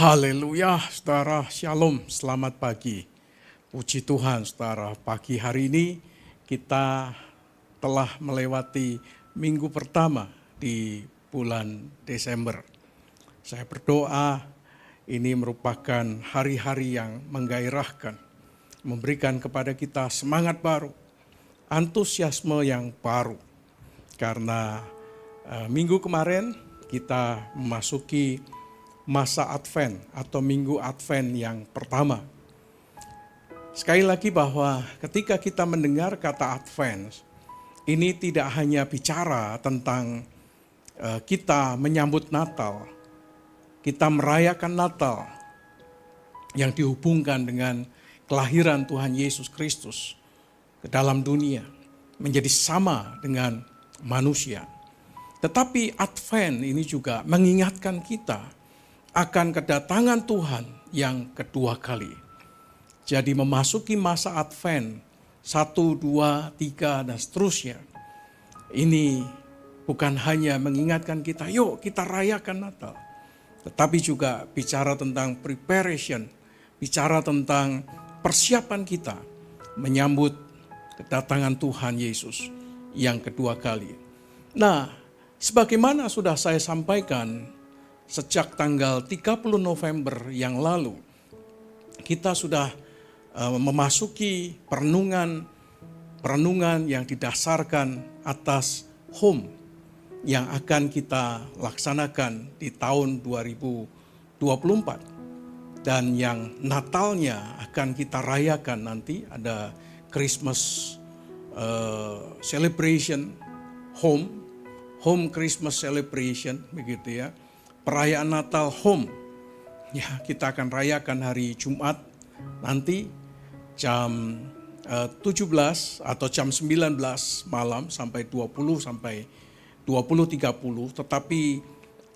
Haleluya, saudara, shalom, selamat pagi. Puji Tuhan, saudara, pagi hari ini kita telah melewati minggu pertama di bulan Desember. Saya berdoa ini merupakan hari-hari yang menggairahkan, memberikan kepada kita semangat baru, antusiasme yang baru. Karena minggu kemarin kita memasuki masa Advent atau minggu Advent yang pertama. Sekali lagi bahwa ketika kita mendengar kata Advent, ini tidak hanya bicara tentang kita menyambut Natal, kita merayakan Natal yang dihubungkan dengan kelahiran Tuhan Yesus Kristus ke dalam dunia, menjadi sama dengan manusia. Tetapi Advent ini juga mengingatkan kita akan kedatangan Tuhan yang kedua kali. Jadi memasuki masa Advent 1, 2, 3 dan seterusnya. Ini bukan hanya mengingatkan kita, yuk kita rayakan Natal. Tetapi juga bicara tentang preparation, bicara tentang persiapan kita menyambut kedatangan Tuhan Yesus yang kedua kali. Nah, sebagaimana sudah saya sampaikan, sejak tanggal 30 November yang lalu, kita sudah memasuki perenungan yang didasarkan atas home yang akan kita laksanakan di tahun 2024. Dan yang Natalnya akan kita rayakan nanti, ada Christmas celebration, home Christmas celebration, begitu ya. Perayaan Natal home, ya kita akan rayakan hari Jumat nanti jam 17 atau jam 19 malam sampai 20 sampai 20.30, tetapi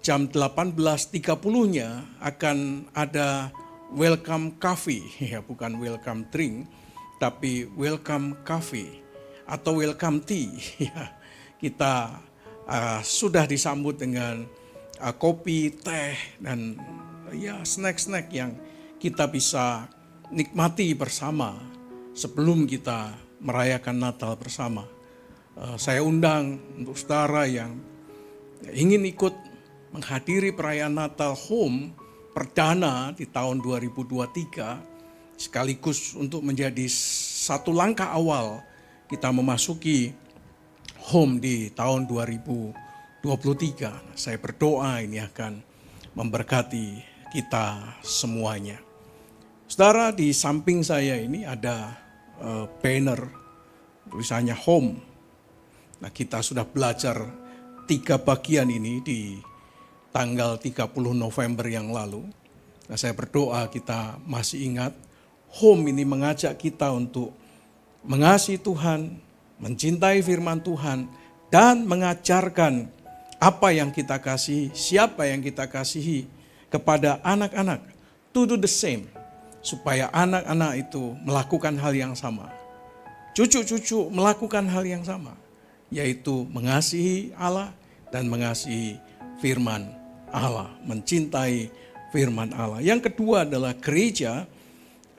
jam 18.30-nya akan ada welcome coffee, ya bukan welcome drink, tapi welcome coffee atau welcome tea. Ya, kita sudah disambut dengan kopi, teh, dan ya snack-snack yang kita bisa nikmati bersama sebelum kita merayakan Natal bersama. Saya undang untuk saudara yang ingin ikut menghadiri perayaan Natal home perdana di tahun 2023, sekaligus untuk menjadi satu langkah awal kita memasuki home di tahun 2023. Saya berdoa ini akan memberkati kita semuanya. Saudara, di samping saya ini ada banner tulisannya home. Nah, kita sudah belajar 3 bagian ini di tanggal 30 November yang lalu. Nah, saya berdoa kita masih ingat home ini mengajak kita untuk mengasihi Tuhan, mencintai firman Tuhan, dan mengajarkan apa yang kita kasihi, siapa yang kita kasihi kepada anak-anak, to do the same, supaya anak-anak itu melakukan hal yang sama. Cucu-cucu melakukan hal yang sama, yaitu mengasihi Allah dan mengasihi firman Allah, mencintai firman Allah. Yang kedua adalah gereja.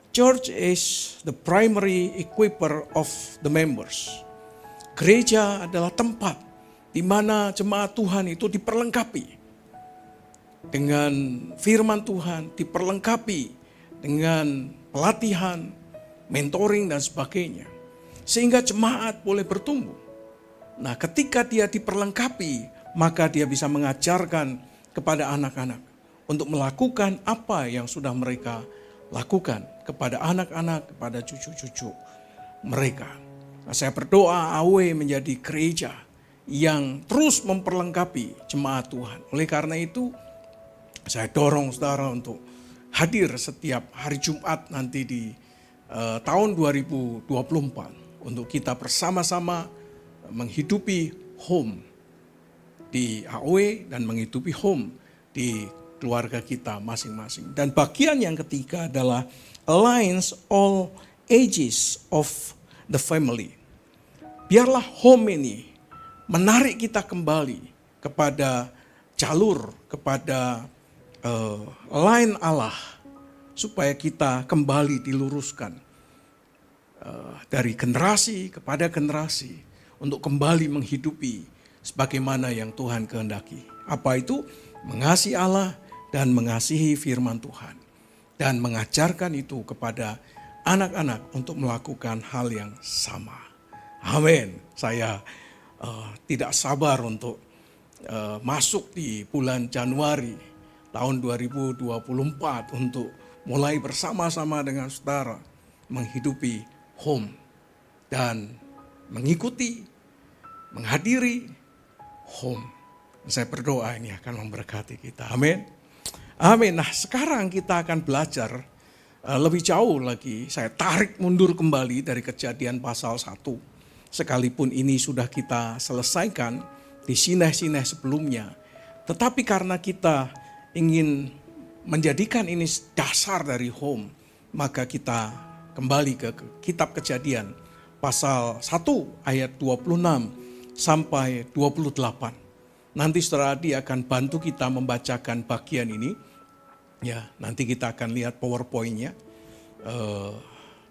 Church is the primary equiper of the members. Gereja adalah tempat di mana jemaat Tuhan itu diperlengkapi dengan firman Tuhan, diperlengkapi dengan pelatihan, mentoring dan sebagainya. Sehingga jemaat boleh bertumbuh. Nah, ketika dia diperlengkapi, maka dia bisa mengajarkan kepada anak-anak untuk melakukan apa yang sudah mereka lakukan kepada anak-anak, kepada cucu-cucu mereka. Nah, saya berdoa AW menjadi gereja yang terus memperlengkapi jemaat Tuhan. Oleh karena itu, saya dorong saudara untuk hadir setiap hari Jumat nanti di tahun 2024 untuk kita bersama-sama menghidupi home di AOE dan menghidupi home di keluarga kita masing-masing. Dan bagian yang ketiga adalah aligns all ages of the family. Biarlah home ini menarik kita kembali kepada jalur, kepada line Allah supaya kita kembali diluruskan dari generasi kepada generasi untuk kembali menghidupi sebagaimana yang Tuhan kehendaki. Apa itu? Mengasihi Allah dan mengasihi firman Tuhan. Dan mengajarkan itu kepada anak-anak untuk melakukan hal yang sama. Amin. Saya tidak sabar untuk masuk di bulan Januari tahun 2024 untuk mulai bersama-sama dengan saudara menghidupi home dan mengikuti, menghadiri home. Saya berdoa ini akan memberkati kita. Amin. Amin. Nah, sekarang kita akan belajar lebih jauh lagi. Saya tarik mundur kembali dari Kejadian pasal 1. Sekalipun ini sudah kita selesaikan di sineh-sineh sebelumnya. Tetapi karena kita ingin menjadikan ini dasar dari home, maka kita kembali ke kitab Kejadian pasal 1 ayat 26 sampai 28. Nanti saudara Adi akan bantu kita membacakan bagian ini. Ya, nanti kita akan lihat PowerPoint-nya.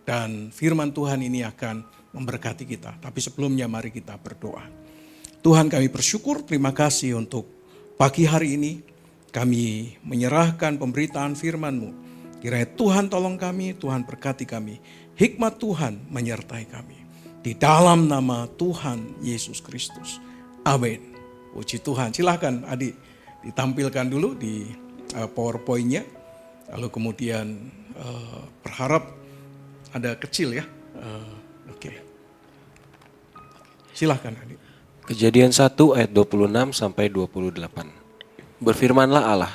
Dan firman Tuhan ini akan memberkati kita. Tapi sebelumnya mari kita berdoa. Tuhan, kami bersyukur, terima kasih untuk pagi hari ini. Kami menyerahkan pemberitaan firman-Mu. Kiranya Tuhan tolong kami, Tuhan berkati kami. Hikmat Tuhan menyertai kami. Di dalam nama Tuhan Yesus Kristus. Amin. Puji Tuhan. Silahkan adik ditampilkan dulu di PowerPoint-nya. Lalu kemudian berharap ada kecil ya. Oke. Silahkan adik. Kejadian 1 ayat 26 sampai 28. Berfirmanlah Allah,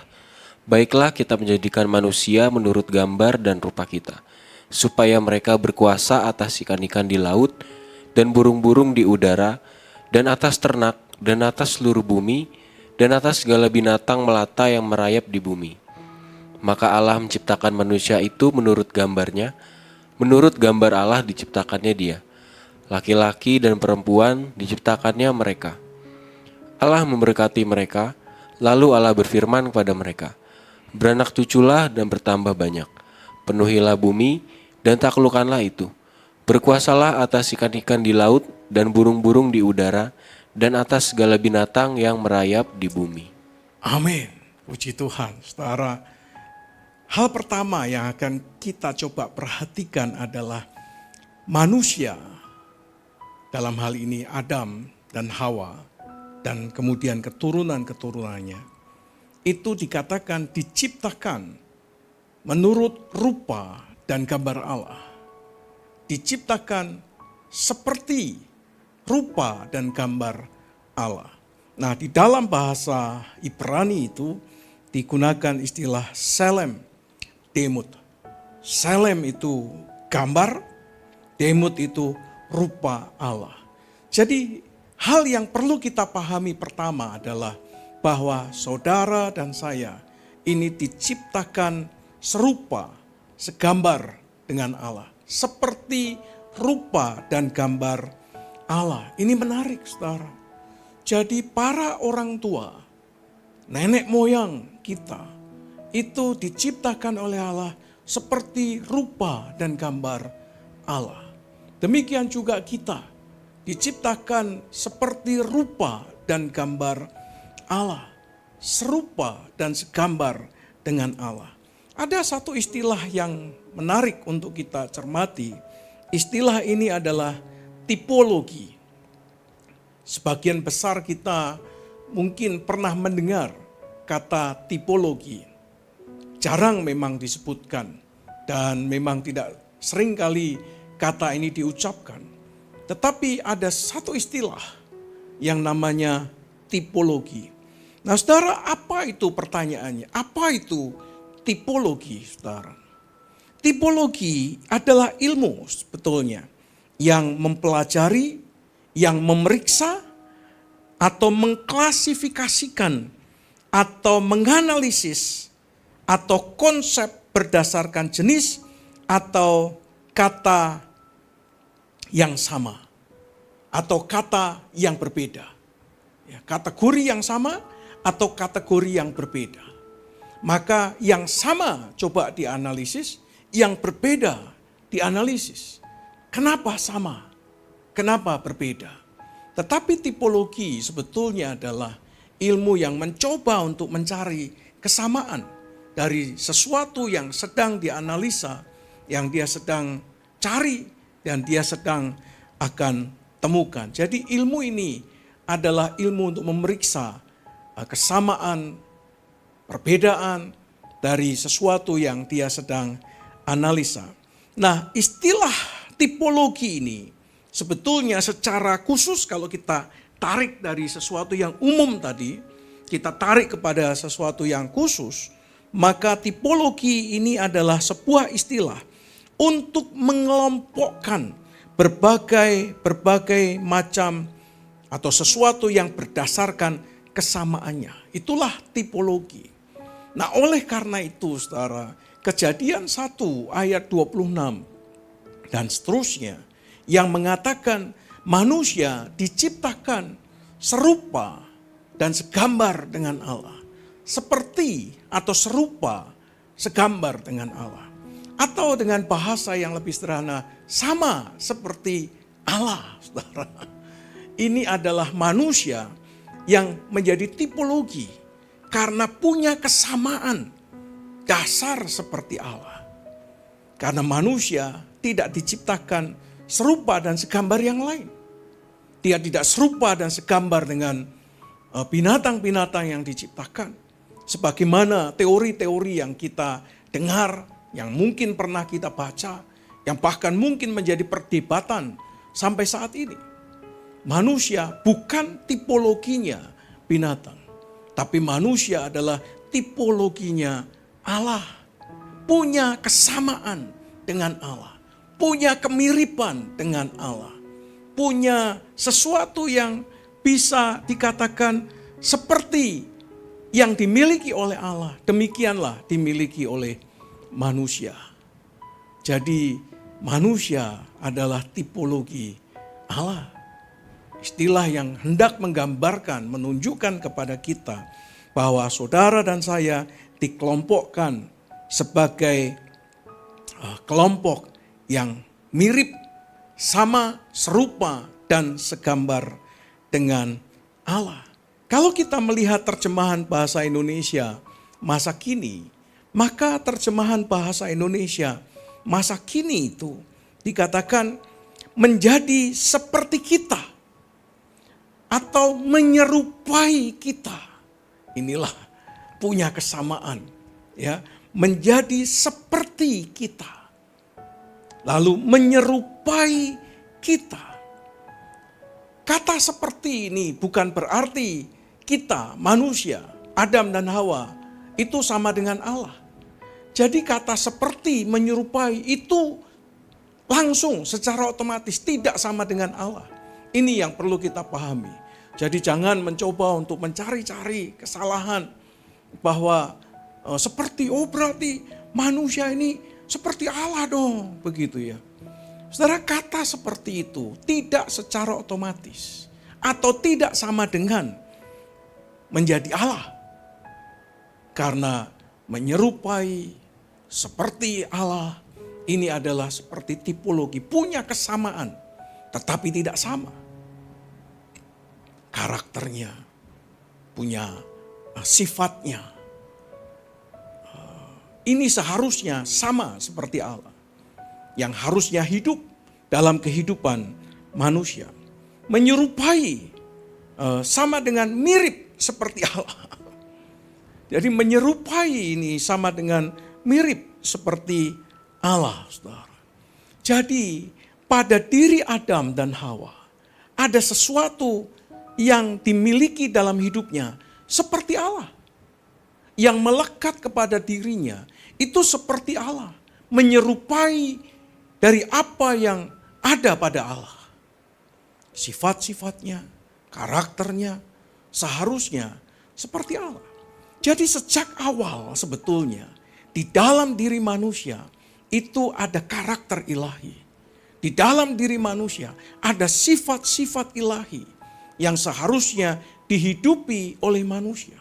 baiklah kita menjadikan manusia menurut gambar dan rupa kita, supaya mereka berkuasa atas ikan-ikan di laut dan burung-burung di udara dan atas ternak dan atas seluruh bumi dan atas segala binatang melata yang merayap di bumi. Maka Allah menciptakan manusia itu menurut gambarnya, menurut gambar Allah diciptakannya dia. Laki-laki dan perempuan diciptakannya mereka. Allah memberkati mereka, lalu Allah berfirman kepada mereka, beranak cuculah dan bertambah banyak, penuhilah bumi dan taklukkanlah itu. Berkuasalah atas ikan-ikan di laut dan burung-burung di udara, dan atas segala binatang yang merayap di bumi. Amin. Puji Tuhan. Saudara, hal pertama yang akan kita coba perhatikan adalah manusia, dalam hal ini Adam dan Hawa, dan kemudian keturunan-keturunannya, itu dikatakan diciptakan menurut rupa dan gambar Allah. Diciptakan seperti rupa dan gambar Allah. Nah, di dalam bahasa Ibrani itu digunakan istilah selem, demut. Selem itu gambar, demut itu rupa Allah. Jadi hal yang perlu kita pahami pertama adalah bahwa saudara dan saya ini diciptakan serupa, segambar dengan Allah. Seperti rupa dan gambar Allah. Ini menarik, saudara. Jadi para orang tua, nenek moyang kita, itu diciptakan oleh Allah seperti rupa dan gambar Allah. Demikian juga kita, diciptakan seperti rupa dan gambar Allah. Serupa dan segambar dengan Allah. Ada satu istilah yang menarik untuk kita cermati. Istilah ini adalah tipologi. Sebagian besar kita mungkin pernah mendengar kata tipologi. Jarang memang disebutkan dan memang tidak sering kali kata ini diucapkan. Tetapi ada satu istilah yang namanya tipologi. Nah, saudara, apa itu pertanyaannya? Apa itu tipologi, saudara? Tipologi adalah ilmu sebetulnya yang mempelajari, yang memeriksa, atau mengklasifikasikan, atau menganalisis, atau konsep berdasarkan jenis, atau kata yang sama, atau kata yang berbeda. Ya, kategori yang sama, atau kategori yang berbeda. Maka yang sama coba dianalisis, yang berbeda dianalisis. Kenapa sama? Kenapa berbeda? Tetapi tipologi sebetulnya adalah ilmu yang mencoba untuk mencari kesamaan dari sesuatu yang sedang dianalisa, yang dia sedang cari dan dia sedang akan temukan. Jadi ilmu ini adalah ilmu untuk memeriksa kesamaan, perbedaan dari sesuatu yang dia sedang analisa. Nah, istilah tipologi ini sebetulnya secara khusus kalau kita tarik dari sesuatu yang umum tadi, kita tarik kepada sesuatu yang khusus, maka tipologi ini adalah sebuah istilah untuk mengelompokkan berbagai macam atau sesuatu yang berdasarkan kesamaannya. Itulah tipologi. Nah, oleh karena itu saudara, Kejadian 1 ayat 26 dan seterusnya yang mengatakan manusia diciptakan serupa dan segambar dengan Allah. Seperti atau serupa segambar dengan Allah. Atau dengan bahasa yang lebih sederhana, sama seperti Allah, saudara. Ini adalah manusia yang menjadi tipologi karena punya kesamaan dasar seperti Allah. Karena manusia tidak diciptakan serupa dan segambar yang lain. Dia tidak serupa dan segambar dengan binatang-binatang yang diciptakan. Sebagaimana teori-teori yang kita dengar, yang mungkin pernah kita baca, yang bahkan mungkin menjadi perdebatan sampai saat ini. Manusia bukan tipologinya binatang, tapi manusia adalah tipologinya Allah. Punya kesamaan dengan Allah, punya kemiripan dengan Allah, punya sesuatu yang bisa dikatakan seperti yang dimiliki oleh Allah, demikianlah dimiliki oleh manusia. Jadi manusia adalah tipologi Allah. Istilah yang hendak menggambarkan, menunjukkan kepada kita bahwa saudara dan saya dikelompokkan sebagai kelompok yang mirip, sama, serupa, dan segambar dengan Allah. Kalau kita melihat terjemahan bahasa Indonesia masa kini, maka terjemahan bahasa Indonesia masa kini itu dikatakan menjadi seperti kita atau menyerupai kita. Inilah punya kesamaan, ya, menjadi seperti kita. Lalu menyerupai kita. Kata seperti ini bukan berarti kita manusia, Adam dan Hawa itu sama dengan Allah. Jadi kata seperti, menyerupai itu langsung secara otomatis tidak sama dengan Allah. Ini yang perlu kita pahami. Jadi jangan mencoba untuk mencari-cari kesalahan bahwa seperti berarti manusia ini seperti Allah dong, begitu ya. Saudara, kata seperti itu tidak secara otomatis atau tidak sama dengan menjadi Allah. Karena menyerupai seperti Allah ini adalah seperti tipologi, punya kesamaan tetapi tidak sama. Karakternya, punya sifatnya. Ini seharusnya sama seperti Allah. Yang harusnya hidup dalam kehidupan manusia. Menyerupai, sama dengan mirip seperti Allah. Jadi menyerupai ini sama dengan mirip seperti Allah, saudara. Jadi pada diri Adam dan Hawa ada sesuatu yang dimiliki dalam hidupnya seperti Allah. Yang melekat kepada dirinya itu seperti Allah. Menyerupai dari apa yang ada pada Allah. Sifat-sifatnya, karakternya seharusnya seperti Allah. Jadi sejak awal sebetulnya di dalam diri manusia itu ada karakter ilahi. Di dalam diri manusia ada sifat-sifat ilahi yang seharusnya dihidupi oleh manusia.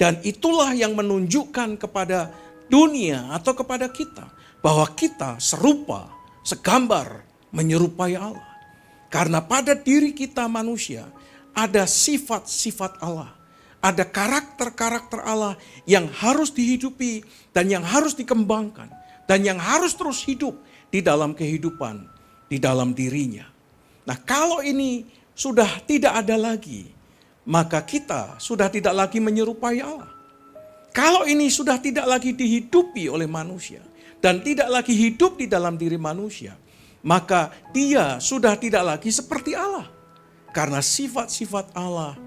Dan itulah yang menunjukkan kepada dunia atau kepada kita bahwa kita serupa, segambar, menyerupai Allah. Karena pada diri kita manusia ada sifat-sifat Allah. Ada karakter-karakter Allah yang harus dihidupi dan yang harus dikembangkan. Dan yang harus terus hidup di dalam kehidupan, di dalam dirinya. Nah, kalau ini sudah tidak ada lagi, maka kita sudah tidak lagi menyerupai Allah. Kalau ini sudah tidak lagi dihidupi oleh manusia dan tidak lagi hidup di dalam diri manusia, maka dia sudah tidak lagi seperti Allah. Karena sifat-sifat Allah,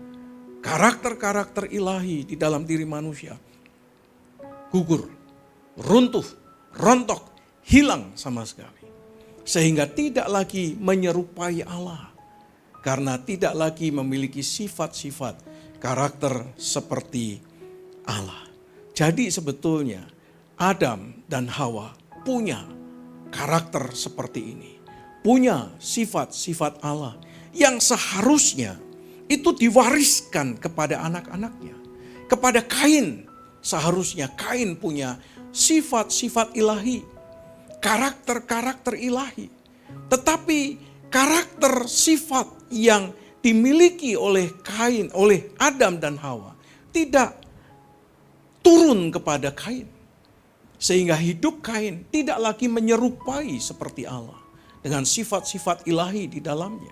karakter-karakter ilahi di dalam diri manusia gugur, runtuh, rontok, hilang sama sekali. Sehingga tidak lagi menyerupai Allah. Karena tidak lagi memiliki sifat-sifat karakter seperti Allah. Jadi sebetulnya Adam dan Hawa punya karakter seperti ini. Punya sifat-sifat Allah yang seharusnya itu diwariskan kepada anak-anaknya. Kepada Kain, seharusnya Kain punya sifat-sifat ilahi, karakter-karakter ilahi. Tetapi karakter sifat yang dimiliki oleh Kain, oleh Adam dan Hawa tidak turun kepada Kain. Sehingga hidup Kain tidak lagi menyerupai seperti Allah. Dengan sifat-sifat ilahi di dalamnya.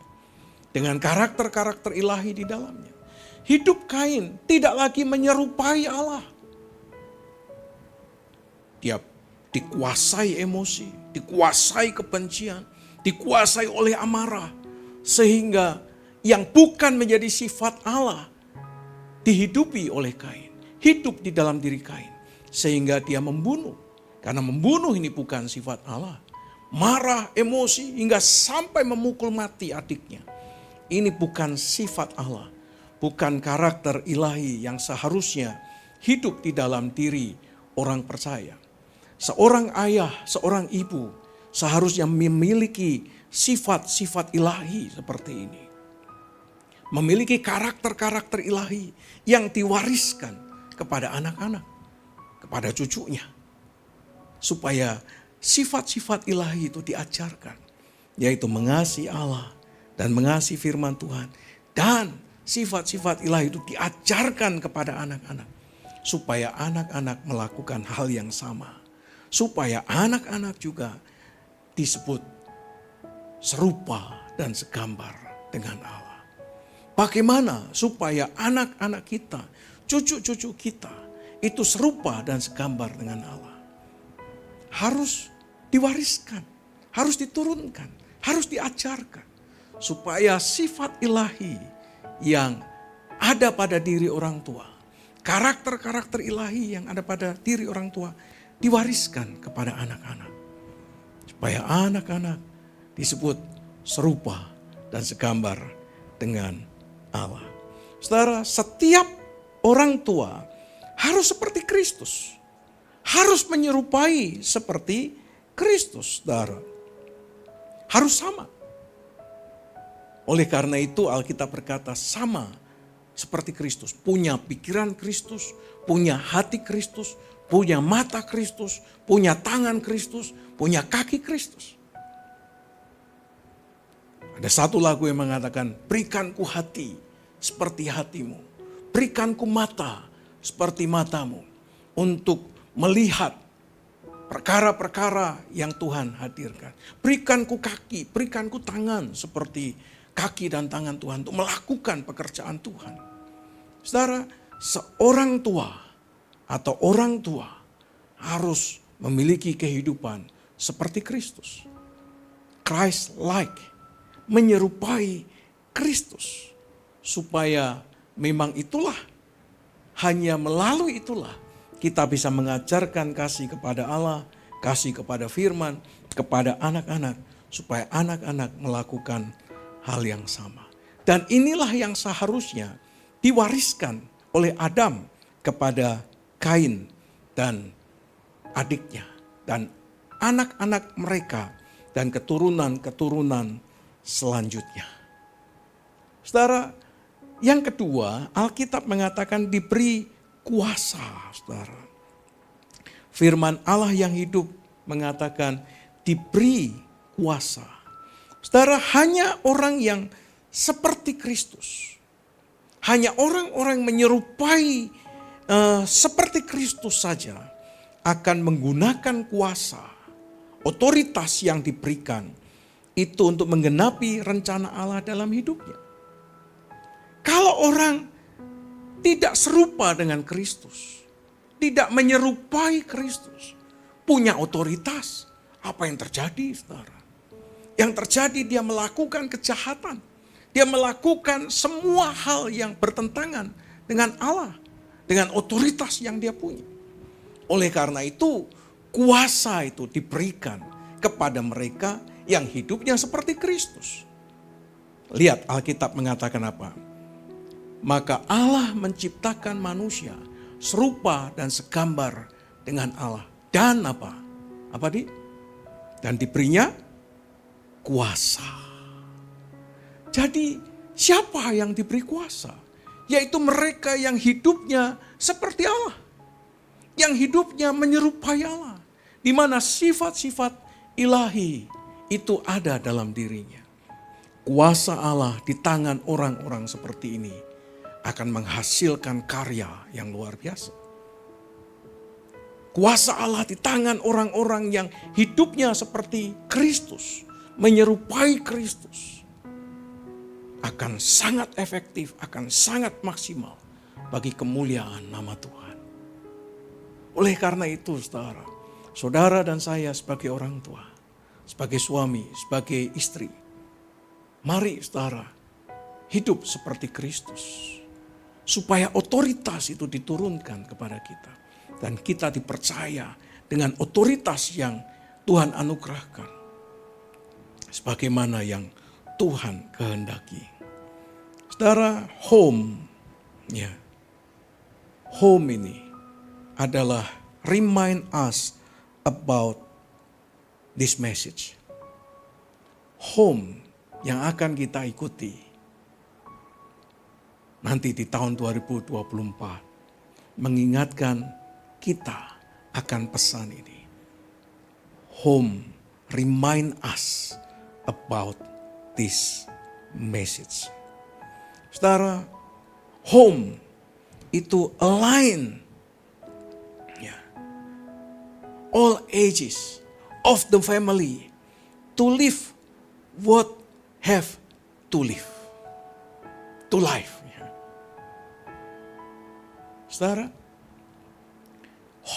Dengan karakter-karakter ilahi di dalamnya. Hidup Kain tidak lagi menyerupai Allah. Dia dikuasai emosi, dikuasai kebencian, dikuasai oleh amarah. Sehingga yang bukan menjadi sifat Allah dihidupi oleh Kain. Hidup di dalam diri Kain. Sehingga dia membunuh. Karena membunuh ini bukan sifat Allah. Marah, emosi hingga sampai memukul mati adiknya. Ini bukan sifat Allah. Bukan karakter ilahi yang seharusnya hidup di dalam diri orang percaya. Seorang ayah, seorang ibu seharusnya memiliki sifat-sifat ilahi seperti ini. Memiliki karakter-karakter ilahi yang diwariskan kepada anak-anak, kepada cucunya. Supaya sifat-sifat ilahi itu diajarkan. Yaitu mengasihi Allah dan mengasihi firman Tuhan. Dan sifat-sifat ilahi itu diajarkan kepada anak-anak. Supaya anak-anak melakukan hal yang sama. Supaya anak-anak juga disebut serupa dan segambar dengan Allah. Bagaimana supaya anak-anak kita, cucu-cucu kita itu serupa dan segambar dengan Allah? Harus diwariskan, harus diturunkan, harus diajarkan. Supaya sifat ilahi yang ada pada diri orang tua, karakter-karakter ilahi yang ada pada diri orang tua, diwariskan kepada anak-anak. Supaya anak-anak disebut serupa dan segambar dengan Allah. Saudara, setiap orang tua harus seperti Kristus. Harus menyerupai seperti Kristus, saudara. Harus sama. Oleh karena itu Alkitab berkata sama seperti Kristus. Punya pikiran Kristus, punya hati Kristus, punya mata Kristus, punya tangan Kristus, punya kaki Kristus. Ada satu lagu yang mengatakan, berikanku hati seperti hatimu. Berikanku mata seperti matamu. Untuk melihat perkara-perkara yang Tuhan hadirkan. Berikanku kaki, berikanku tangan seperti kaki dan tangan Tuhan. Untuk melakukan pekerjaan Tuhan. Saudara, seorang tua atau orang tua harus memiliki kehidupan seperti Kristus. Christ-like, menyerupai Kristus. Supaya memang itulah, hanya melalui itulah kita bisa mengajarkan kasih kepada Allah, kasih kepada firman, kepada anak-anak. Supaya anak-anak melakukan hal yang sama. Dan inilah yang seharusnya diwariskan oleh Adam kepada Kain dan adiknya. Dan anak-anak mereka dan keturunan-keturunan selanjutnya. Saudara, yang kedua, Alkitab mengatakan diberi kuasa, saudara. Firman Allah yang hidup mengatakan diberi kuasa. Saudara, hanya orang yang seperti Kristus, hanya orang-orang menyerupai seperti Kristus saja akan menggunakan kuasa, otoritas yang diberikan itu untuk menggenapi rencana Allah dalam hidupnya. Kalau orang tidak serupa dengan Kristus, tidak menyerupai Kristus, punya otoritas, apa yang terjadi, saudara? Yang terjadi dia melakukan kejahatan. Dia melakukan semua hal yang bertentangan dengan Allah, dengan otoritas yang dia punya. Oleh karena itu, kuasa itu diberikan kepada mereka yang hidupnya seperti Kristus. Lihat Alkitab mengatakan apa? Maka Allah menciptakan manusia serupa dan segambar dengan Allah. Dan apa? Apa di? Dan diberinya kuasa. Jadi siapa yang diberi kuasa? Yaitu mereka yang hidupnya seperti Allah. Yang hidupnya menyerupai Allah. Di mana sifat-sifat ilahi itu ada dalam dirinya. Kuasa Allah di tangan orang-orang seperti ini akan menghasilkan karya yang luar biasa. Kuasa Allah di tangan orang-orang yang hidupnya seperti Kristus, menyerupai Kristus, akan sangat efektif, akan sangat maksimal bagi kemuliaan nama Tuhan. Oleh karena itu, saudara, saudara dan saya sebagai orang tua, sebagai suami, sebagai istri, mari saudara hidup seperti Kristus. Supaya otoritas itu diturunkan kepada kita. Dan kita dipercaya dengan otoritas yang Tuhan anugerahkan. Sebagaimana yang Tuhan kehendaki. Saudara, home. Ya, home ini adalah remind us about this message. Home yang akan kita ikuti nanti di tahun 2024 mengingatkan kita akan pesan ini. Home remind us about this message. Saudara, home itu align all ages of the family to live what have to live. To life. Saudara,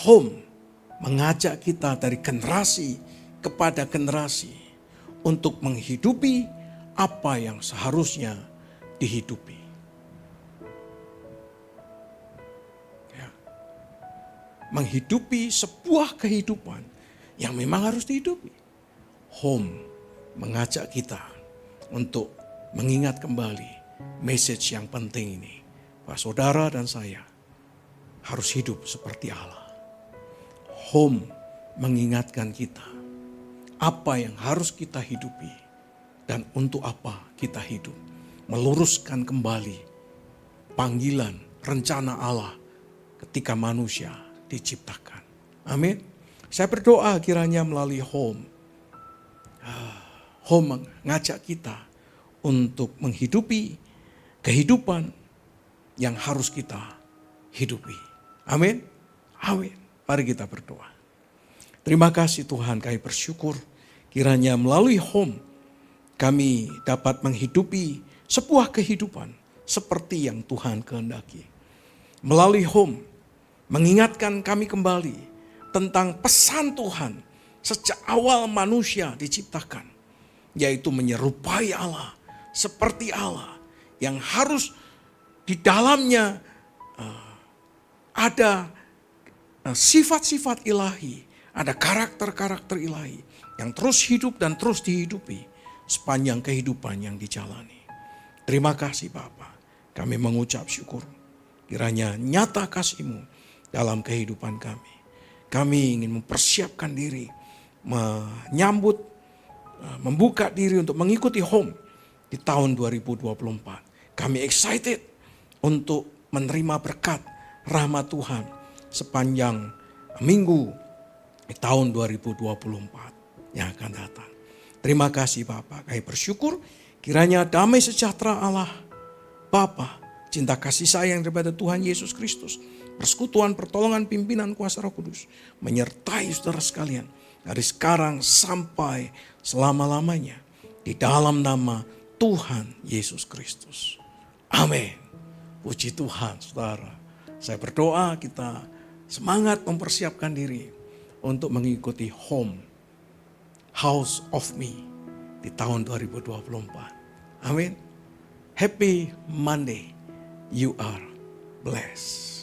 home mengajak kita dari generasi kepada generasi untuk menghidupi apa yang seharusnya dihidupi. Ya. Menghidupi sebuah kehidupan yang memang harus dihidupi. Home mengajak kita untuk mengingat kembali message yang penting ini. Bahwa saudara dan saya harus hidup seperti Allah. Home mengingatkan kita apa yang harus kita hidupi dan untuk apa kita hidup. Meluruskan kembali panggilan rencana Allah ketika manusia diciptakan. Amin. Saya berdoa kiranya melalui home. Home mengajak kita untuk menghidupi kehidupan yang harus kita hidupi. Amin. Amin. Mari kita berdoa. Terima kasih Tuhan, kami bersyukur kiranya melalui home kami dapat menghidupi sebuah kehidupan seperti yang Tuhan kehendaki. Melalui home mengingatkan kami kembali tentang pesan Tuhan sejak awal manusia diciptakan, yaitu menyerupai Allah seperti Allah yang harus di dalamnya ada sifat-sifat ilahi, ada karakter-karakter ilahi yang terus hidup dan terus dihidupi sepanjang kehidupan yang dijalani. Terima kasih Bapa, kami mengucap syukur. Kiranya nyata kasih-Mu dalam kehidupan kami. Kami ingin mempersiapkan diri, menyambut, membuka diri untuk mengikuti home di tahun 2024. Kami excited untuk menerima berkat rahmat Tuhan sepanjang minggu di tahun 2024 yang akan datang. Terima kasih Bapa, kami bersyukur kiranya damai sejahtera Allah Bapa, cinta kasih sayang daripada Tuhan Yesus Kristus, persekutuan pertolongan pimpinan kuasa Roh Kudus menyertai saudara sekalian dari sekarang sampai selama-lamanya di dalam nama Tuhan Yesus Kristus. Amin. Puji Tuhan saudara. Saya berdoa kita semangat mempersiapkan diri untuk mengikuti House of Me di tahun 2024. Amin. Happy Monday. You are blessed.